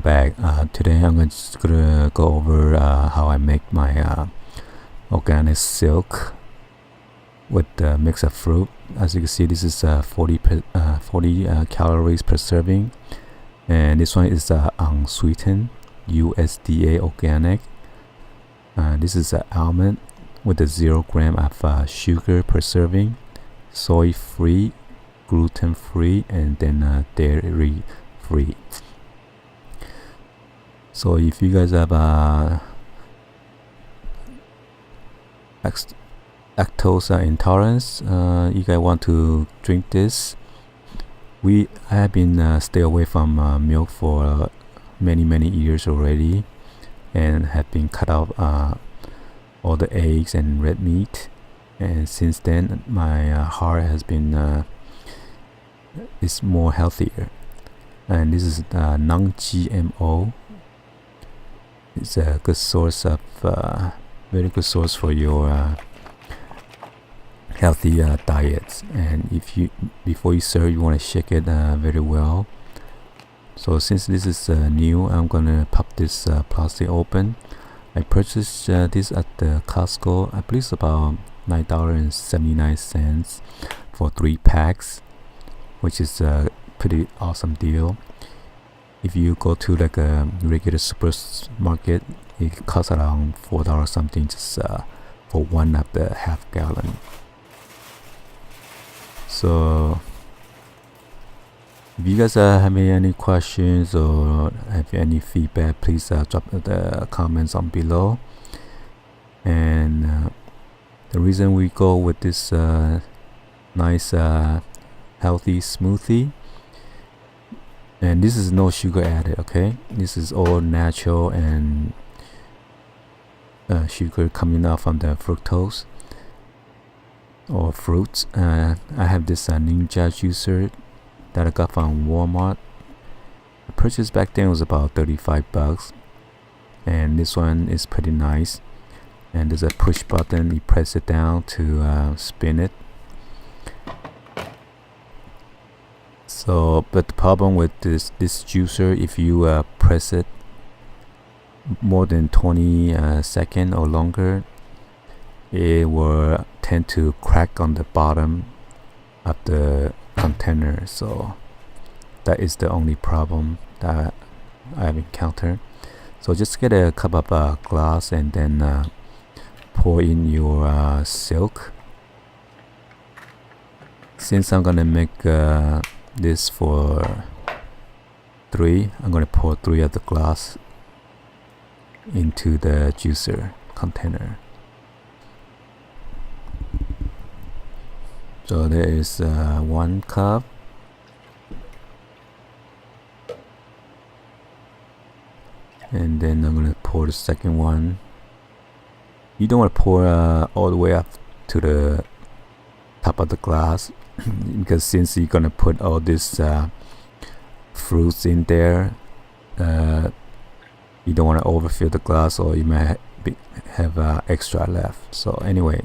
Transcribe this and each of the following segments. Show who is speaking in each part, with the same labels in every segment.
Speaker 1: welcome back. Today I'm just gonna go over how I make my organic silk with the mix of fruit. As you can see, this is 40 calories per serving, and this one is unsweetened USDA organic. This is almond with a 0 gram of sugar per serving, soy free, gluten free, and then dairy free. So if you guys have lactose intolerance, you guys want to drink this. I have been stay away from milk for many years already, and have been cut out all the eggs and red meat. And since then, my heart has been is more healthier. And this is non-GMO. It's a good source of very good source for your healthy diets. And if you before you serve, you want to shake it very well. So since this is new, I'm gonna pop this plastic open. I purchased this at the Costco. I believe it's about $9.79 for 3 packs, which is a pretty awesome deal. If you go to like a regular supermarket, it costs around $4 something just for one of the half gallon. So if you guys have any questions or have any feedback, please drop the comments on below. And the reason we go with this nice healthy smoothie, and this is no sugar added, okay? This is all natural and sugar coming out from the fructose or fruits. I have this Ninja juicer that I got from Walmart. The purchase back then was about $35, and this one is pretty nice. And there's a push button, you press it down to spin it. So, but the problem with this juicer, if you press it more than 20 seconds or longer, it will tend to crack on the bottom of the container. So that is the only problem that I've encountered. So just get a cup of glass and then pour in your silk. Since I'm gonna make this for 3, I'm gonna pour 3 of the glass into the juicer container. So there is 1 cup, and then I'm gonna pour the second one. You don't want to pour all the way up to the top of the glass because since you're gonna put all these fruits in there, you don't want to overfill the glass, or you might have extra left. So anyway,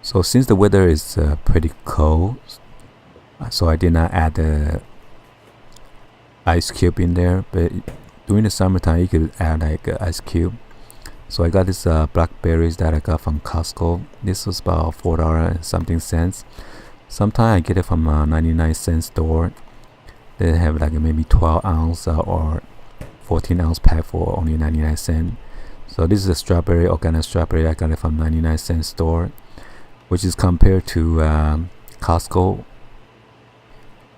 Speaker 1: so since the weather is pretty cold, so I did not add the ice cube in there, but during the summertime you could add like ice cube. So I got this blackberries that I got from Costco. This was about $4 and something cents. Sometimes I get it from a 99-cent store. They have like maybe 12 ounce or 14 ounce pack for only 99 cents. So this is a strawberry, organic strawberry. I got it from 99-cent store, which is compared to Costco.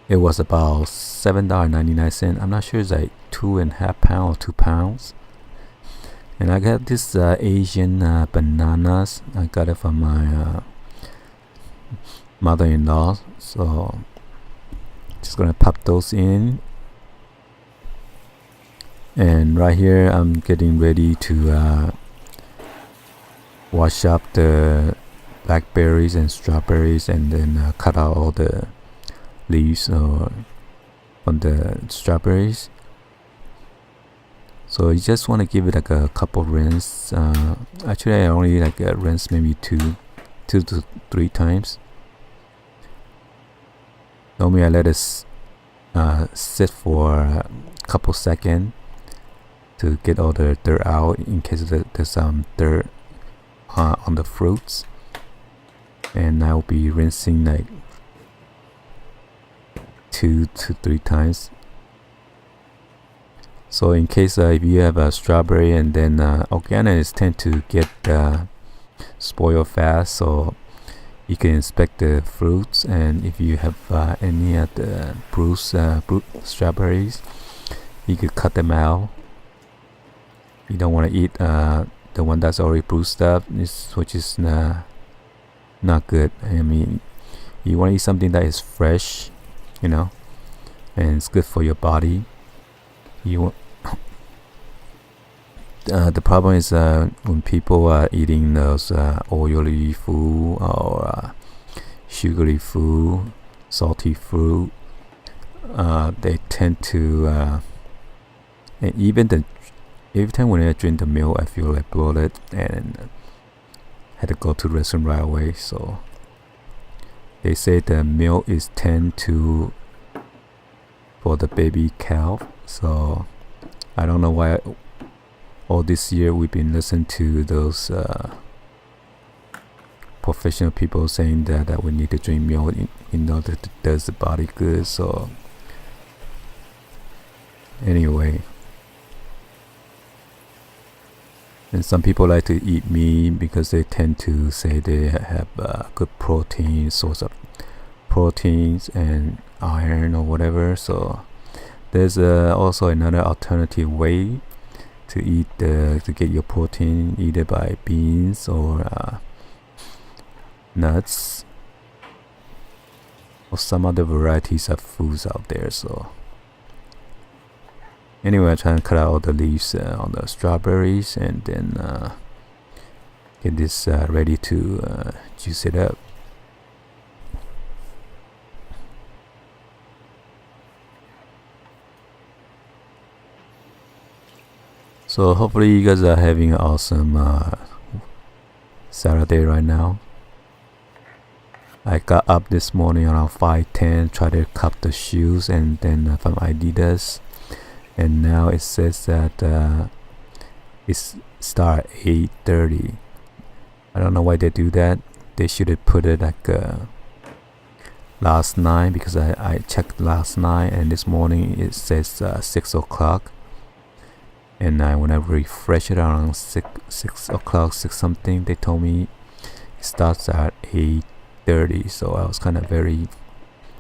Speaker 1: It was about $7.99. I'm not sure, it's like 2.5 pounds or 2 pounds. And I got this Asian bananas. I got it from my mother-in-law. So just gonna pop those in. And right here I'm getting ready to wash up the blackberries and strawberries, and then cut out all the leaves from the strawberries. So you just want to give it like a couple rinse. Actually I only like rinse maybe two to 3 times. Normally I let it sit for a couple seconds to get all the dirt out in case there's some dirt on the fruits. And I'll be rinsing like 2 to 3 times. So in case if you have a strawberry, and then organics tend to get spoil fast, so you can inspect the fruits, and if you have any of the bruised strawberries, you could cut them out. You don't want to eat the one that's already bruised up, which is not good. I mean, you want to eat something that is fresh, you know, and it's good for your body. You the problem is when people are eating those oily food or sugary food, salty food, they tend to and even every time when I drink the milk, I feel like bloated and had to go to the restroom right away. So they say the milk is tend to for the baby calf. So I don't know why all this year we've been listening to those professional people saying that we need to drink milk in order to does the body good. So anyway, and some people like to eat meat because they tend to say they have good protein, source of proteins and iron or whatever. So there's also another alternative way to eat to get your protein, either by beans or nuts or some other varieties of foods out there. So anyway, I try and cut out all the leaves on the strawberries, and then get this ready to juice it up. So hopefully you guys are having an awesome Saturday right now. I got up this morning around 5:10, tried to cup the shoes, and then from Adidas, and now it says that it's start 8:30. I don't know why they do that. They should have put it like last night, because I checked last night, and this morning it says 6 o'clock. And when I refresh it around 6 o'clock, 6 something, they told me it starts at 8:30. So I was kind of very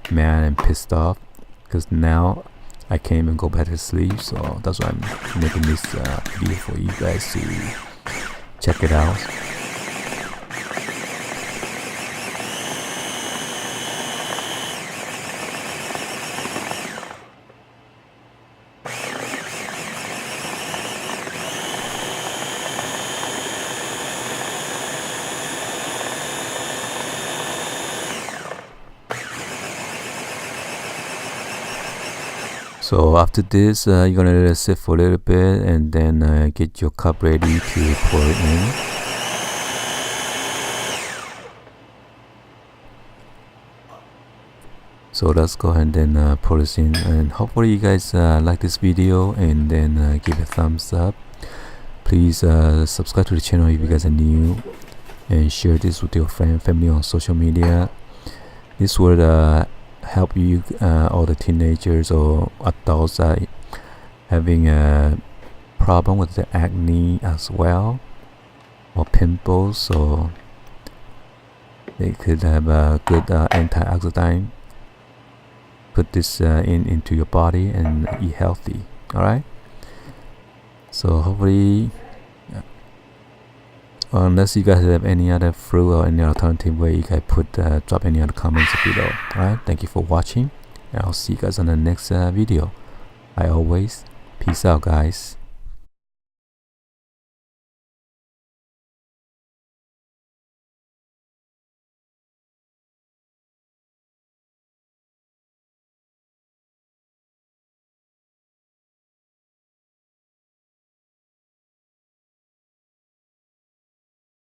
Speaker 1: mad and pissed off, because now I can't even go back to sleep. So that's why I'm making this video for you guys to check it out. So after this, you're gonna let it sit for a little bit, and then get your cup ready to pour it in. So let's go ahead and then pour this in, and hopefully you guys like this video, and then give it a thumbs up. Please subscribe to the channel if you guys are new, and share this with your family on social media. This would help you, all the teenagers or adults having a problem with the acne as well, or pimples, so they could have a good antioxidant. Put this into your body and eat healthy. All right, so hopefully unless you guys have any other fruit or any alternative way, you guys drop any other comments below. Alright, thank you for watching, and I'll see you guys on the next video. Peace out, guys.